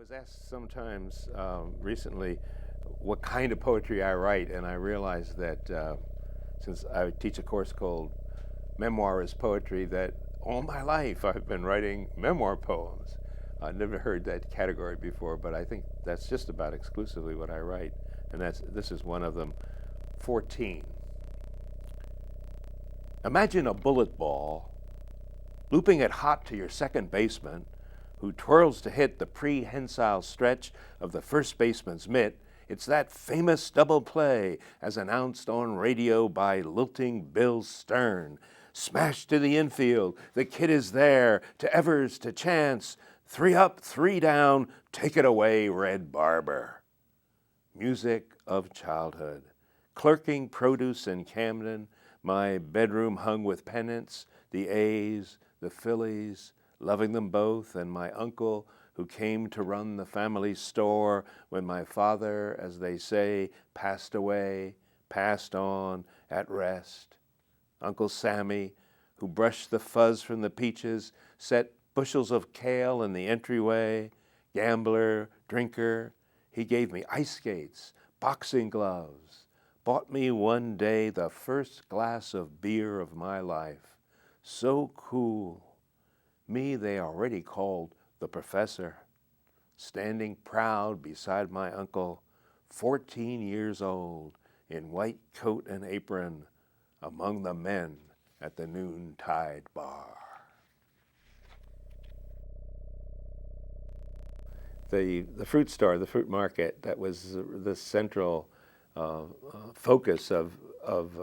was asked sometimes recently what kind of poetry I write, and I realized that since I teach a course called Memoir is Poetry, that all my life I've been writing memoir poems. I've never heard that category before, but I think that's just about exclusively what I write, and this is one of them, 14. Imagine a bullet ball looping it hot to your second baseman, who twirls to hit the prehensile stretch of the first baseman's mitt. It's that famous double play as announced on radio by lilting Bill Stern. Smash to the infield, the kid is there, to Evers, to Chance. 3 up, 3 down, take it away, Red Barber. Music of childhood. Clerking produce in Camden, my bedroom hung with pennants, the A's, the Phillies, loving them both, and my uncle who came to run the family store when my father, as they say, passed away, passed on, at rest. Uncle Sammy, who brushed the fuzz from the peaches, set bushels of kale in the entryway, gambler, drinker. He gave me ice skates, boxing gloves, bought me one day the first glass of beer of my life. So cool. Me they already called the professor, standing proud beside my uncle, 14 years old, in white coat and apron, among the men at the noontide bar. The fruit store, the fruit market, that was the central focus of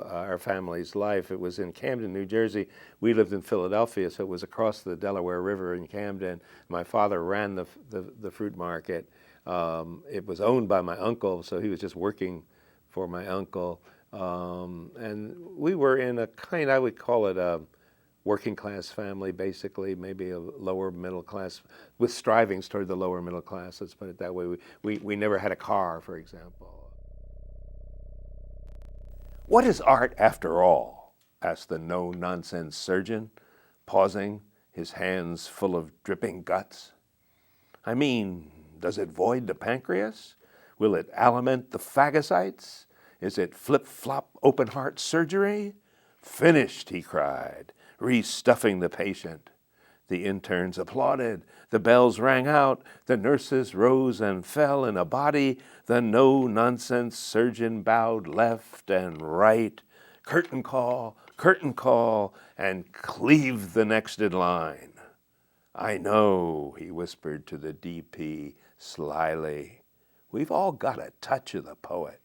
our family's life. It was in Camden, New Jersey. We lived in Philadelphia, so it was across the Delaware River in Camden. My father ran the fruit market. It was owned by my uncle, so he was just working for my uncle. And we were in a kind, I would call it a working class family, basically, maybe a lower middle class, with strivings toward the lower middle class, let's put it that way. We never had a car, for example. What is art after all? Asked the no-nonsense surgeon, pausing, his hands full of dripping guts. I mean, does it void the pancreas? Will it aliment the phagocytes? Is it flip-flop open-heart surgery? Finished, he cried, restuffing the patient. The interns applauded. The bells rang out. The nurses rose and fell in a body. The no-nonsense surgeon bowed left and right. Curtain call, and cleaved the next in line. I know, he whispered to the DP slyly. We've all got a touch of the poet.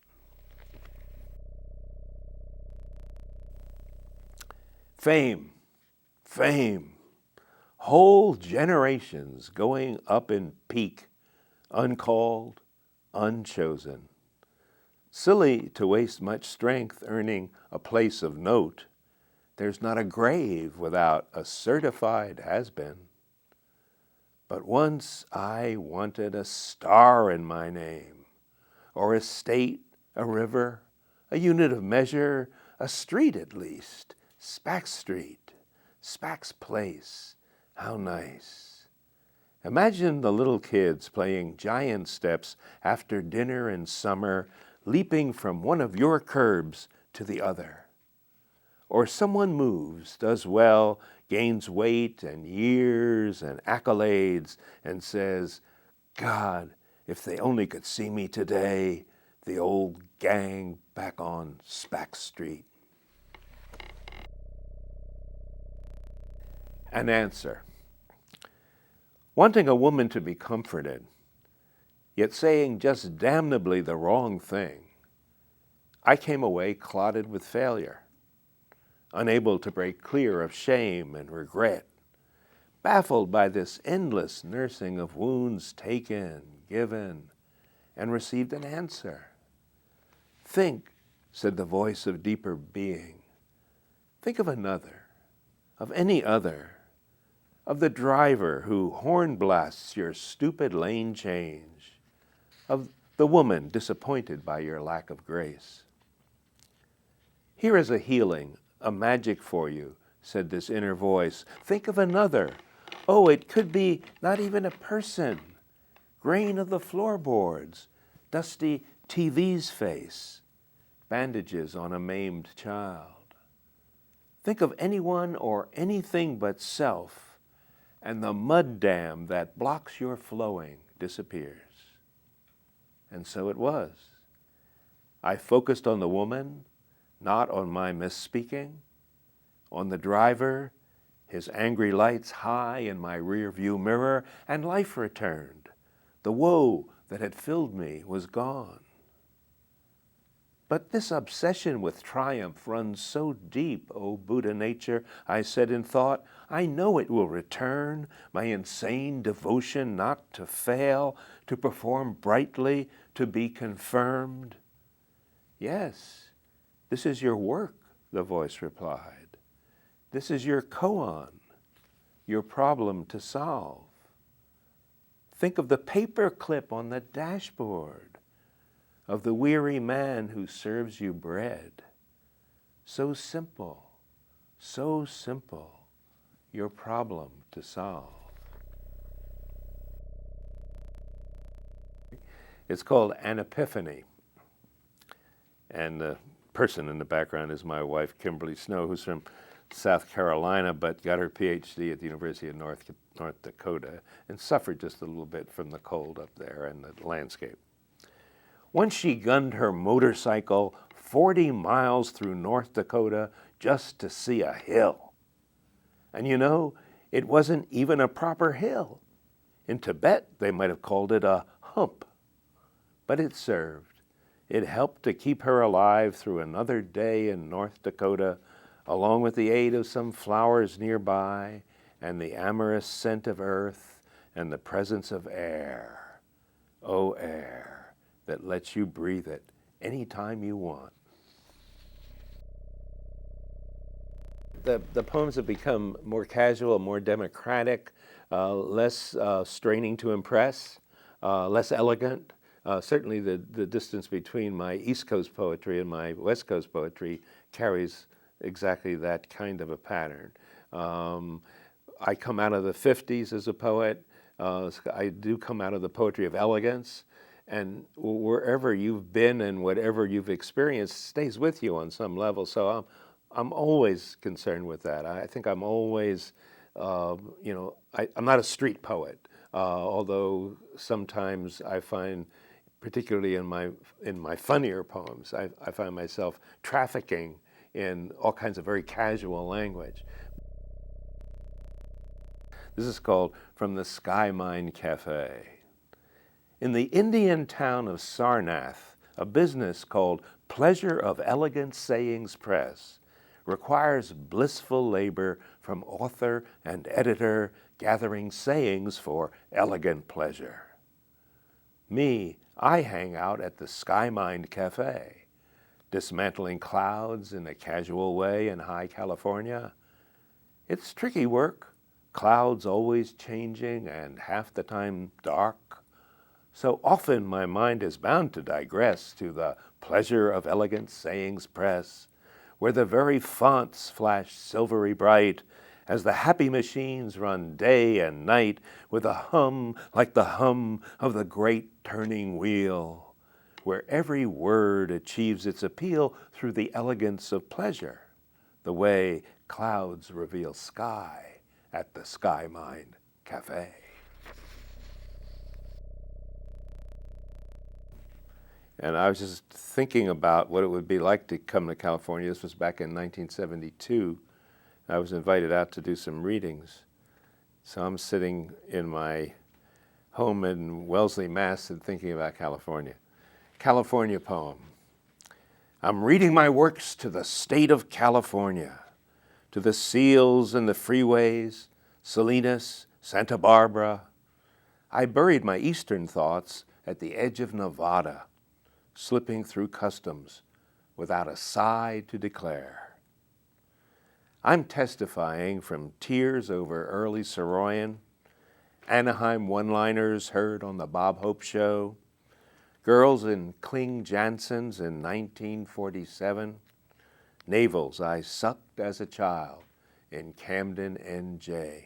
Fame. Whole generations going up in peak, uncalled, unchosen. Silly to waste much strength earning a place of note. There's not a grave without a certified has-been. But once I wanted a star in my name, or a state, a river, a unit of measure, a street at least, Spacks Street, Spacks Place. How nice. Imagine the little kids playing giant steps after dinner in summer, leaping from one of your curbs to the other. Or someone moves, does well, gains weight and years and accolades, and says, God, if they only could see me today, the old gang back on Spacks Street. An answer. Wanting a woman to be comforted, yet saying just damnably the wrong thing, I came away clotted with failure, unable to break clear of shame and regret, baffled by this endless nursing of wounds taken, given, and received an answer. Think, said the voice of deeper being. Think of another, of any other, of the driver who horn blasts your stupid lane change, of the woman disappointed by your lack of grace. Here is a healing, a magic for you, said this inner voice. Think of another. Oh, it could be not even a person. grain of the floorboards, dusty TV's face, bandages on a maimed child. Think of anyone or anything but self, and the mud dam that blocks your flowing disappears. And so it was. I focused on the woman, not on my misspeaking, on the driver, his angry lights high in my rear-view mirror, and life returned. The woe that had filled me was gone. But this obsession with triumph runs so deep, O Buddha nature, I said in thought, I know it will return, my insane devotion not to fail, to perform brightly, to be confirmed. Yes, this is your work, the voice replied. This is your koan, your problem to solve. Think of the paper clip on the dashboard, of the weary man who serves you bread. So simple, your problem to solve. It's called An Epiphany. And the person in the background is my wife, Kimberly Snow, who's from South Carolina, but got her PhD at the University of North Dakota and suffered just a little bit from the cold up there and the landscape. Once she gunned her motorcycle 40 miles through North Dakota just to see a hill. And you know, it wasn't even a proper hill. In Tibet, they might have called it a hump. But it served. It helped to keep her alive through another day in North Dakota, along with the aid of some flowers nearby and the amorous scent of earth and the presence of air. Oh, air that lets you breathe it anytime you want. The poems have become more casual, more democratic, less straining to impress, less elegant. Certainly the distance between my East Coast poetry and my West Coast poetry carries exactly that kind of a pattern. I come out of the 50s as a poet. I do come out of the poetry of elegance. And wherever you've been and whatever you've experienced stays with you on some level. So I'm always concerned with that. I think I'm always, I'm not a street poet, although sometimes I find, particularly in my funnier poems, I find myself trafficking in all kinds of very casual language. This is called From the Sky Mine Cafe. In the Indian town of Sarnath, a business called Pleasure of Elegant Sayings Press requires blissful labor from author and editor gathering sayings for elegant pleasure. Me, I hang out at the Sky Mine Cafe, dismantling clouds in a casual way in high California. It's tricky work, clouds always changing and half the time dark. So often my mind is bound to digress to the Pleasure of Elegant Sayings Press, where the very fonts flash silvery bright as the happy machines run day and night with a hum like the hum of the great turning wheel, where every word achieves its appeal through the elegance of pleasure, the way clouds reveal sky at the Sky Mine Cafe. And I was just thinking about what it would be like to come to California. This was back in 1972. I was invited out to do some readings. So I'm sitting in my home in Wellesley, Mass, and thinking about California. California poem. I'm reading my works to the state of California, to the seals and the freeways, Salinas, Santa Barbara. I buried my eastern thoughts at the edge of Nevada, slipping through customs without a sigh to declare. I'm testifying from tears over early Saroyan, Anaheim one-liners heard on the Bob Hope Show, girls in Kling Jansens in 1947, navels I sucked as a child in Camden, NJ.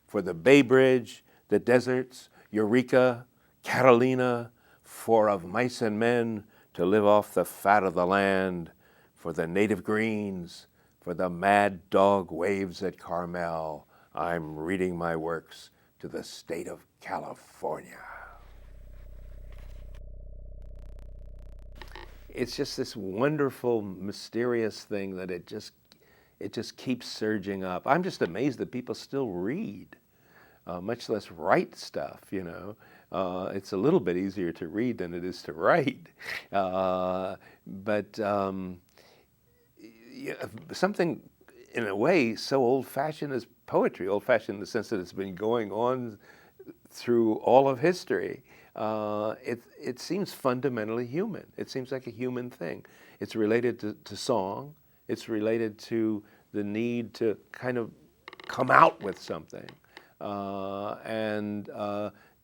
For the Bay Bridge, the deserts, Eureka, Catalina, for of mice and men to live off the fat of the land, for the native greens, for the mad dog waves at Carmel, I'm reading my works to the state of California. It's just this wonderful, mysterious thing that it just keeps surging up. I'm just amazed that people still read, much less write stuff, you know. It's a little bit easier to read than it is to write. But yeah, something, in a way, so old-fashioned as poetry, old-fashioned in the sense that it's been going on through all of history. It seems fundamentally human. It seems like a human thing. It's related to song. It's related to the need to kind of come out with something and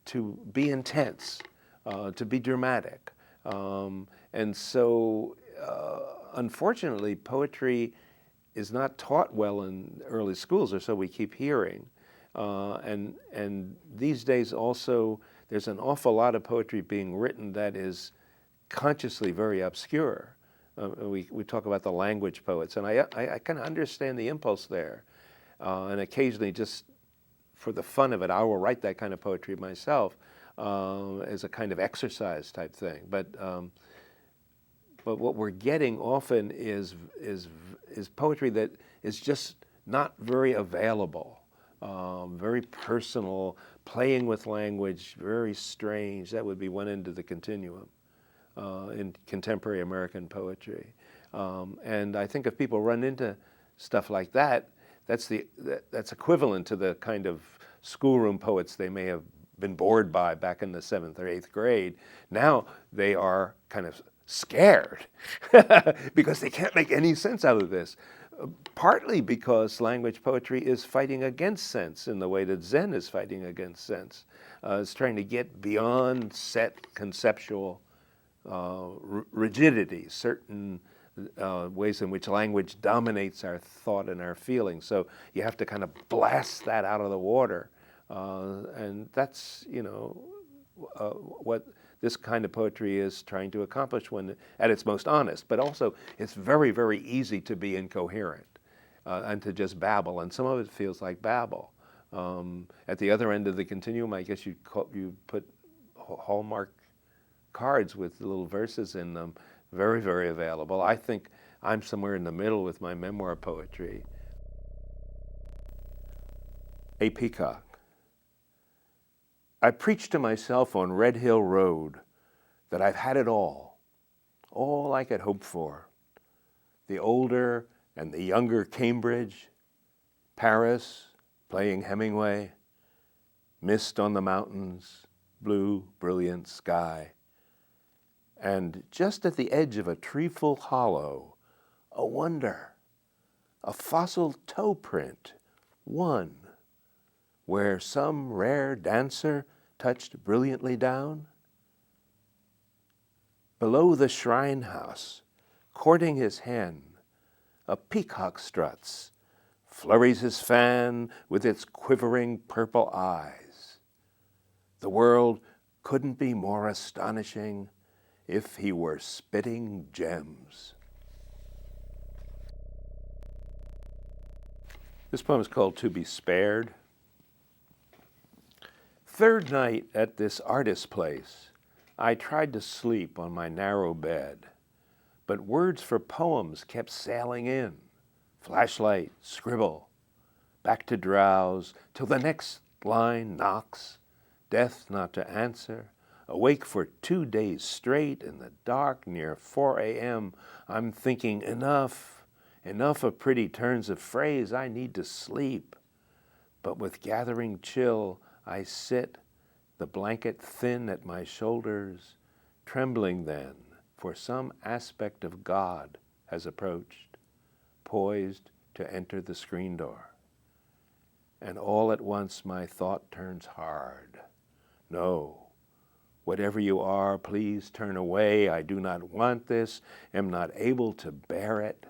to be intense, to be dramatic. And so, unfortunately, poetry is not taught well in early schools, or so we keep hearing. And these days also, there's an awful lot of poetry being written that is consciously very obscure. We talk about the language poets, and I kind of understand the impulse there. And occasionally, just for the fun of it, I will write that kind of poetry myself as a kind of exercise type thing. But what we're getting often is poetry that is just not very available, very personal, playing with language, very strange. That would be one end of the continuum in contemporary American poetry. And I think if people run into stuff like that, that's equivalent to the kind of schoolroom poets they may have been bored by back in the 7th or 8th grade. Now they are kind of scared because they can't make any sense out of this. Partly because language poetry is fighting against sense in the way that Zen is fighting against sense. It's trying to get beyond set conceptual rigidity, certain ways in which language dominates our thought and our feeling. So you have to kind of blast that out of the water. And that's, what this kind of poetry is trying to accomplish when at its most honest. But also, it's very, very easy to be incoherent and to just babble. And some of it feels like babble. At the other end of the continuum, I guess you put Hallmark cards with little verses in them. Very, very available. I think I'm somewhere in the middle with my memoir poetry. A peacock. I preach to myself on Red Hill Road that I've had it all I could hope for. The older and the younger Cambridge, Paris, playing Hemingway, mist on the mountains, blue, brilliant sky. And just at the edge of a treeful hollow, a wonder, a fossil toe print, one, where some rare dancer touched brilliantly down. Below the shrine house, courting his hen, a peacock struts, flurries his fan with its quivering purple eyes. The world couldn't be more astonishing if he were spitting gems. This poem is called To Be Spared. Third night at this artist's place, I tried to sleep on my narrow bed, but words for poems kept sailing in. Flashlight, scribble, back to drowse, till the next line knocks, death not to answer, awake for 2 days straight in the dark near 4 a.m. I'm thinking enough of pretty turns of phrase, I need to sleep. But with gathering chill, I sit, the blanket thin at my shoulders, trembling then, for some aspect of God has approached, poised to enter the screen door. And all at once my thought turns hard. No, whatever you are, please turn away. I do not want this, am not able to bear it.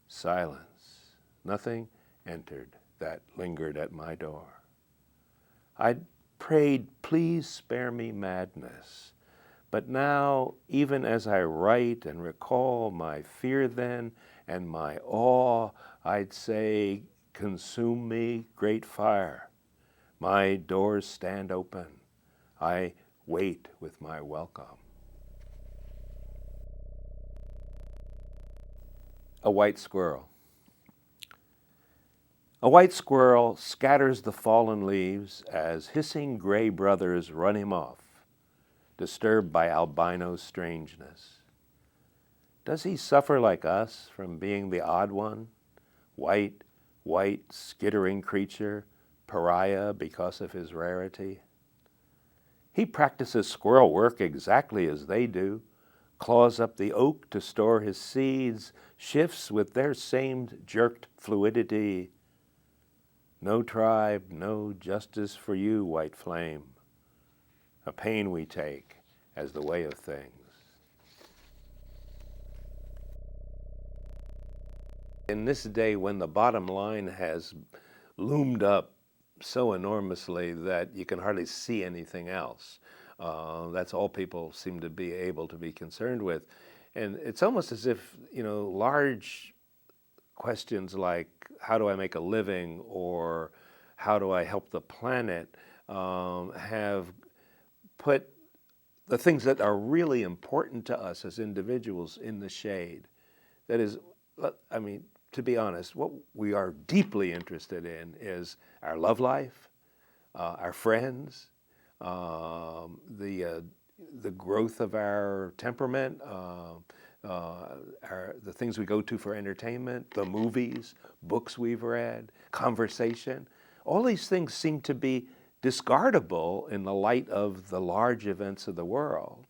Silence. Nothing entered that lingered at my door. I'd prayed, please spare me madness. But now, even as I write and recall my fear then and my awe, I'd say, consume me, great fire. My doors stand open. I wait with my welcome. A white squirrel. A white squirrel scatters the fallen leaves as hissing gray brothers run him off, disturbed by albino strangeness. Does he suffer like us from being the odd one? White, skittering creature, pariah because of his rarity? He practices squirrel work exactly as they do, claws up the oak to store his seeds, shifts with their same jerked fluidity. No tribe, no justice for you, white flame. A pain we take as the way of things. In this day when the bottom line has loomed up so enormously that you can hardly see anything else, that's all people seem to be able to be concerned with. And it's almost as if, large questions like how do I make a living or how do I help the planet have put the things that are really important to us as individuals in the shade. That is, to be honest, what we are deeply interested in is our love life, our friends, the growth of our temperament, the things we go to for entertainment, the movies, books we've read, conversation. All these things seem to be discardable in the light of the large events of the world,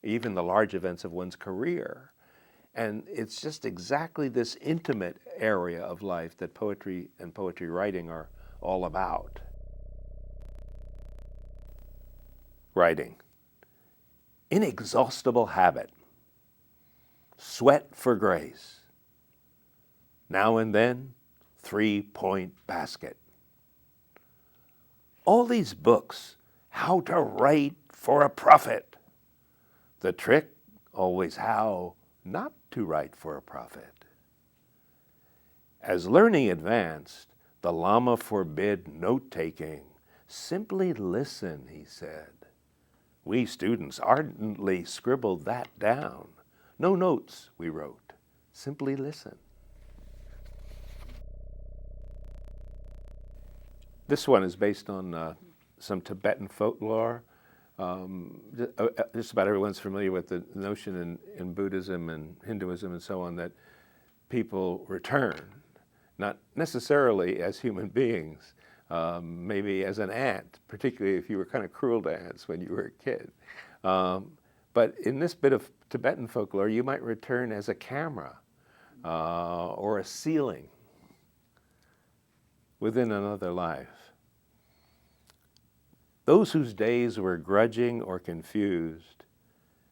even the large events of one's career. And it's just exactly this intimate area of life that poetry and poetry writing are all about. Writing. Inexhaustible habit. Sweat for grace. Now and then, 3-point basket. All these books, how to write for a profit. The trick, always how not to write for a profit. As learning advanced, the Lama forbid note-taking. Simply listen, he said. We students ardently scribbled that down. No notes, we wrote. Simply listen. This one is based on some Tibetan folklore. Just about everyone's familiar with the notion in Buddhism and Hinduism and so on that people return, not necessarily as human beings, maybe as an ant, particularly if you were kind of cruel to ants when you were a kid. But in this bit of Tibetan folklore, you might return as a camera or a ceiling within another life. Those whose days were grudging or confused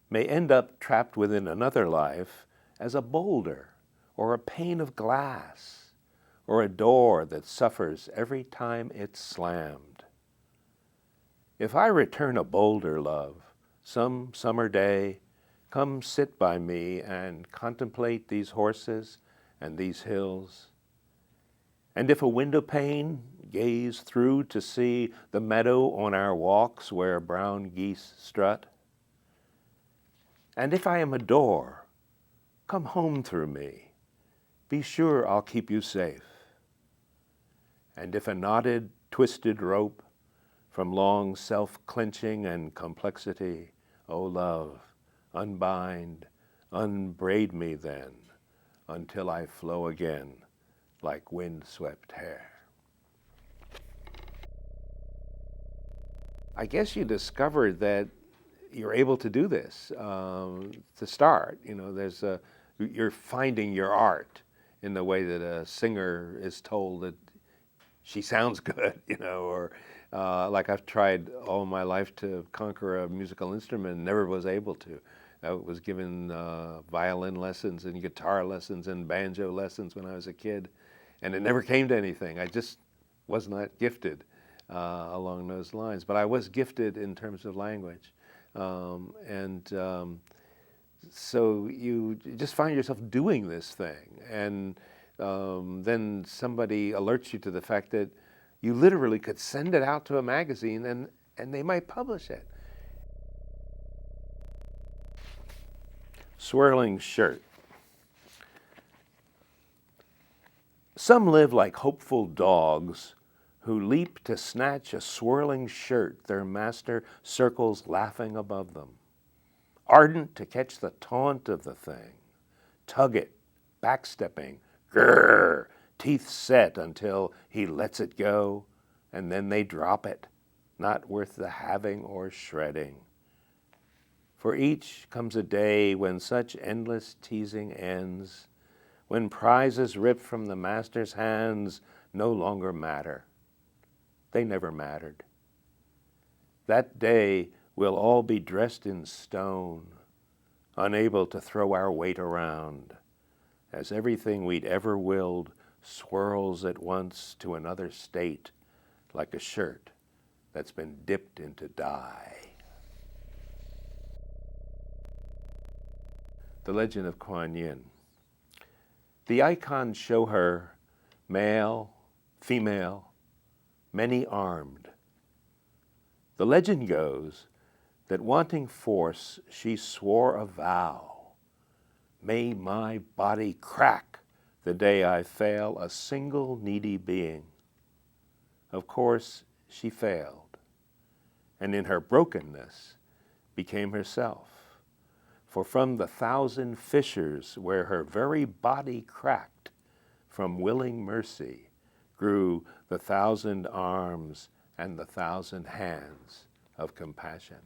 may end up trapped within another life as a boulder or a pane of glass or a door that suffers every time it's slammed. If I return a boulder, love, some summer day, come sit by me and contemplate these horses and these hills. And if a window pane, gaze through to see the meadow on our walks where brown geese strut. And if I am a door, come home through me. Be sure I'll keep you safe. And if a knotted, twisted rope from long self-clenching and complexity, O love, unbind, unbraid me then, until I flow again like wind-swept hair. I guess you discovered that you're able to do this to start. You're finding your art in the way that a singer is told that she sounds good, or like I've tried all my life to conquer a musical instrument and never was able to. I was given violin lessons and guitar lessons and banjo lessons when I was a kid, and it never came to anything. I just was not gifted. along those lines. But I was gifted in terms of language. So you just find yourself doing this thing. And then somebody alerts you to the fact that you literally could send it out to a magazine and they might publish it. Swirling shirt. Some live like hopeful dogs who leap to snatch a swirling shirt their master circles laughing above them. Ardent to catch the taunt of the thing, tug it, backstepping, grrr, teeth set until he lets it go, and then they drop it, not worth the having or shredding. For each comes a day when such endless teasing ends, when prizes ripped from the master's hands no longer matter. They never mattered. That day we'll all be dressed in stone, unable to throw our weight around, as everything we'd ever willed swirls at once to another state, like a shirt that's been dipped into dye. The Legend of Kuan Yin. The icons show her male, female, many armed. The legend goes that wanting force, she swore a vow. May my body crack the day I fail a single needy being. Of course, she failed, and in her brokenness became herself. For from the 1,000 fissures where her very body cracked, from willing mercy grew the 1,000 arms and the 1,000 hands of compassion.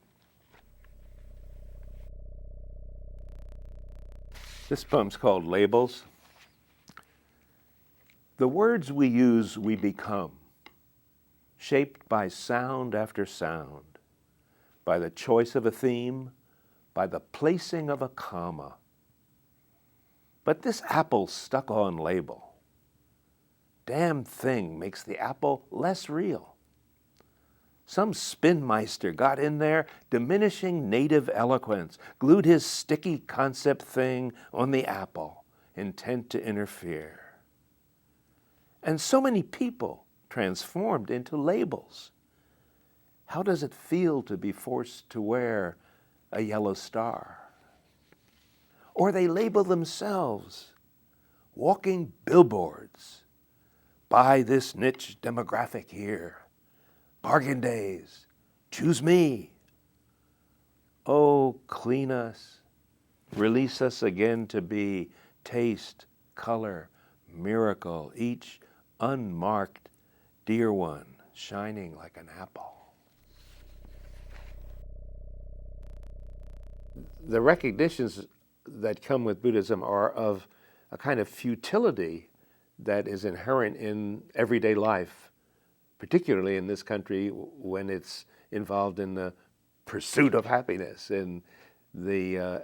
This poem's called Labels. The words we use, we become, shaped by sound after sound, by the choice of a theme, by the placing of a comma. But this apple stuck on label. Damn thing makes the apple less real. Some spinmeister got in there, diminishing native eloquence, glued his sticky concept thing on the apple, intent to interfere. And so many people transformed into labels. How does it feel to be forced to wear a yellow star? Or they label themselves, walking billboards. Buy this niche demographic here. Bargain days, choose me. Oh, clean us, release us again to be taste, color, miracle, each unmarked dear one, shining like an apple. The recognitions that come with Buddhism are of a kind of futility that is inherent in everyday life, particularly in this country when it's involved in the pursuit of happiness and the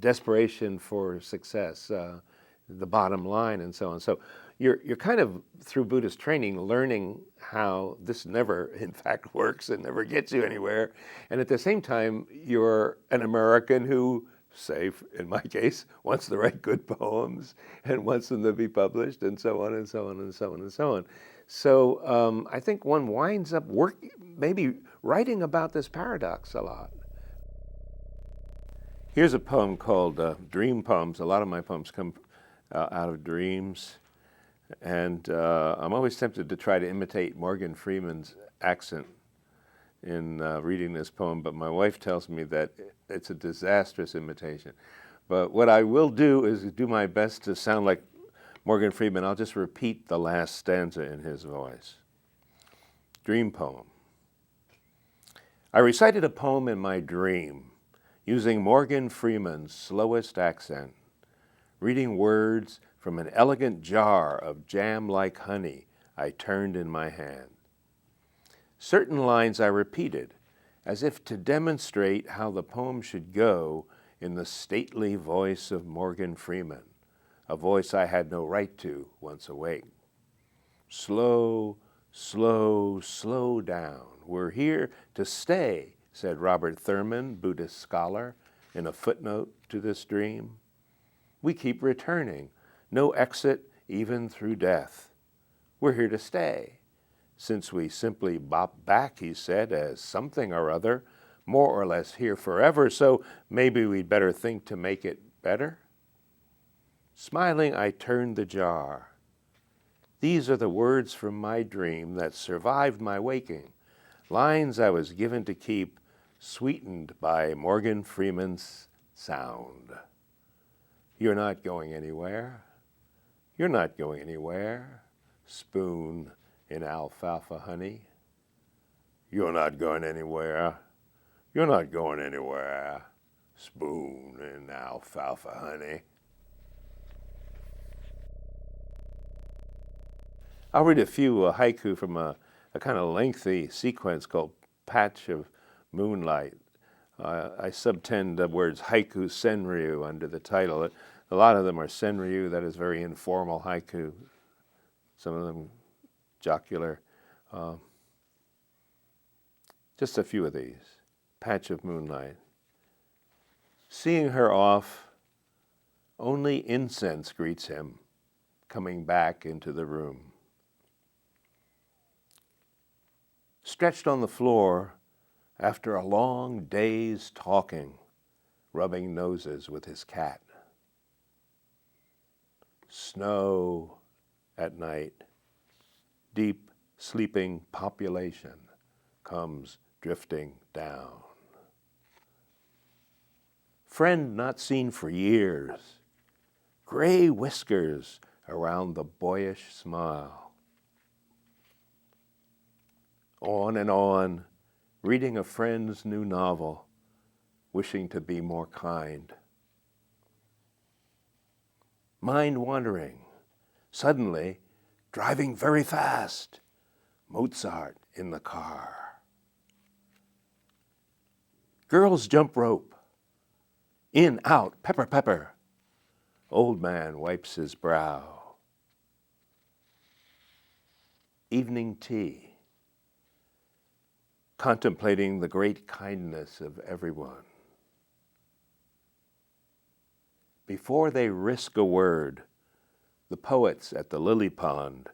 desperation for success, the bottom line, and so on. So you're kind of, through Buddhist training, learning how this never, in fact, works and never gets you anywhere. And at the same time, you're an American who, say, in my case, wants to write good poems and wants them to be published, and so on and so on and so on and so on. So I think one winds up maybe writing about this paradox a lot. Here's a poem called Dream Poems. A lot of my poems come out of dreams. And I'm always tempted to try to imitate Morgan Freeman's accent in reading this poem, but my wife tells me that it's a disastrous imitation. But what I will do is do my best to sound like Morgan Freeman. I'll just repeat the last stanza in his voice. Dream poem. I recited a poem in my dream, using Morgan Freeman's slowest accent, reading words from an elegant jar of jam-like honey I turned in my hand. Certain lines I repeated, as if to demonstrate how the poem should go in the stately voice of Morgan Freeman, a voice I had no right to once awake. Slow, Slow, slow down. We're here to stay, said Robert Thurman, Buddhist scholar, in a footnote to this dream. We keep returning, no exit even through death. We're here to stay. Since we simply bop back, he said, as something or other, more or less here forever, so maybe we'd better think to make it better. Smiling, I turned the jar. These are the words from my dream that survived my waking, lines I was given to keep, sweetened by Morgan Freeman's sound. You're not going anywhere. You're not going anywhere. Spoon in alfalfa honey. You're not going anywhere. You're not going anywhere. Spoon in alfalfa honey. I'll read a few haiku from a kind of lengthy sequence called Patch of Moonlight. I subtend the words haiku senryu under the title. A lot of them are senryu, that is very informal haiku. Some of them jocular. Just a few of these. Patch of Moonlight. Seeing her off, only incense greets him, coming back into the room. Stretched on the floor after a long day's talking, rubbing noses with his cat. Snow at night, deep sleeping population comes drifting down. Friend not seen for years, gray whiskers around the boyish smile. On and on, reading a friend's new novel, wishing to be more kind. Mind wandering, suddenly driving very fast, Mozart in the car. Girls jump rope, in, out, pepper, pepper. Old man wipes his brow. Evening tea. Contemplating the great kindness of everyone. Before they risk a word, the poets at the lily pond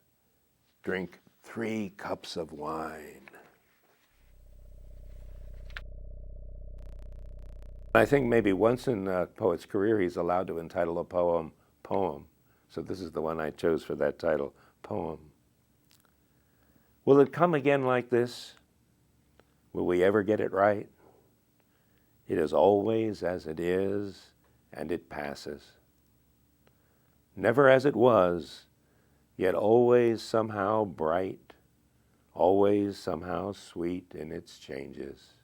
drink 3 cups of wine. I think maybe once in a poet's career he's allowed to entitle a poem, poem. So this is the one I chose for that title, poem. Will it come again like this? Will we ever get it right? It is always as it is, and it passes. Never as it was, yet always somehow bright, always somehow sweet in its changes.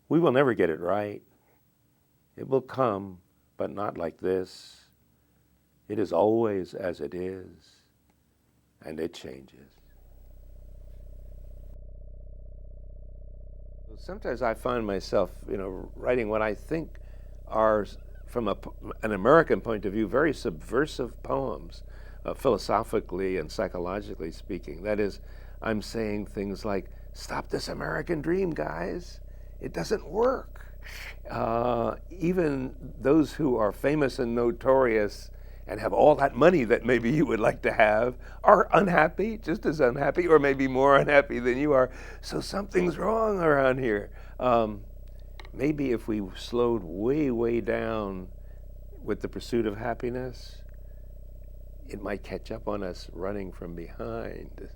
We will never get it right. It will come, but not like this. It is always as it is, and it changes. Sometimes I find myself, writing what I think are, from an American point of view, very subversive poems, philosophically and psychologically speaking. That is, I'm saying things like, stop this American dream, guys. It doesn't work. Even those who are famous and notorious and have all that money that maybe you would like to have are unhappy, just as unhappy, or maybe more unhappy than you are. So something's wrong around here. Maybe if we slowed way, way down with the pursuit of happiness, it might catch up on us running from behind.